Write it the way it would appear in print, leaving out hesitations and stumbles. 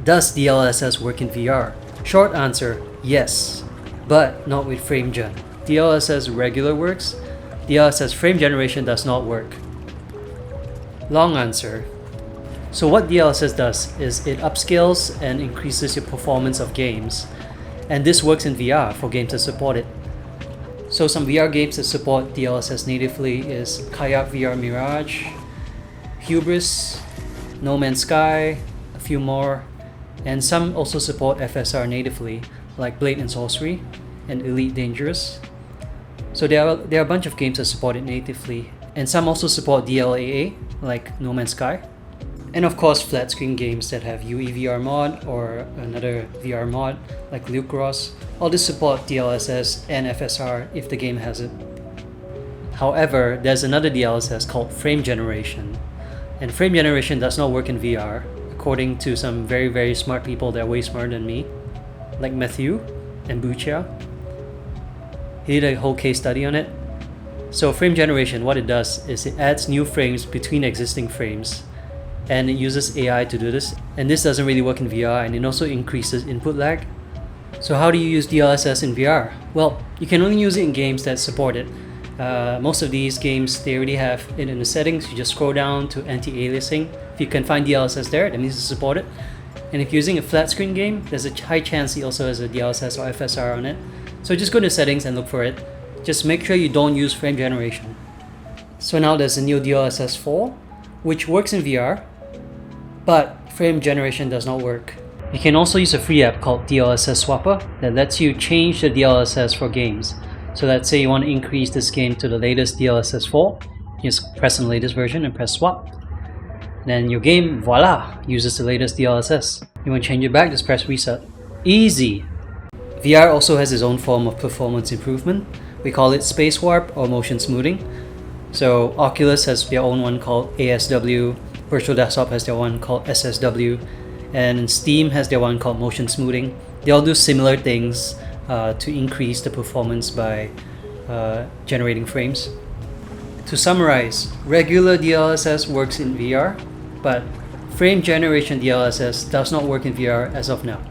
Does DLSS work in VR? Short answer, yes, but not with frame gen. DLSS regular works, DLSS frame generation does not work. Long answer. So what DLSS does is it upscales and increases your performance of games, and this works in VR for games that support it. So some VR games that support DLSS natively is Kayak VR Mirage, Hubris, No Man's Sky, a few more, and some also support FSR natively, like Blade and Sorcery and Elite Dangerous. So there are a bunch of games that support it natively, and some also support DLAA, like No Man's Sky. And of course, flat screen games that have UEVR mod or another VR mod, like Luke Ross. All this support DLSS and FSR if the game has it. However, there's another DLSS called frame generation, and frame generation does not work in VR, according to some very smart people that are way smarter than me, like Matthew and mbucchia. He did a whole case study on it. So frame generation, what it does is it adds new frames between existing frames, and it uses AI to do this. And this doesn't really work in VR, and it also increases input lag. So how do you use DLSS in VR? Well, you can only use it in games that support it. Most of these games, they already have it in the settings. You just scroll down to anti-aliasing. If you can find DLSS there, that means it's supported. And if you're using a flat screen game, there's a high chance it also has a DLSS or FSR on it. So just go to settings and look for it. Just make sure you don't use frame generation. So now there's a new DLSS 4, which works in VR, but frame generation does not work. You can also use a free app called DLSS Swapper that lets you change the DLSS for games. So let's say you want to increase this game to the latest DLSS 4, you just press on the latest version and press swap. Then your game, voila, uses the latest DLSS. You want to change it back, just press reset. Easy! VR also has its own form of performance improvement. We call it space warp or motion smoothing. So Oculus has their own one called ASW, Virtual Desktop has their one called SSW, and Steam has their one called motion smoothing. They all do similar things to increase the performance by generating frames. To summarize, regular DLSS works in VR, but frame generation DLSS does not work in VR as of now.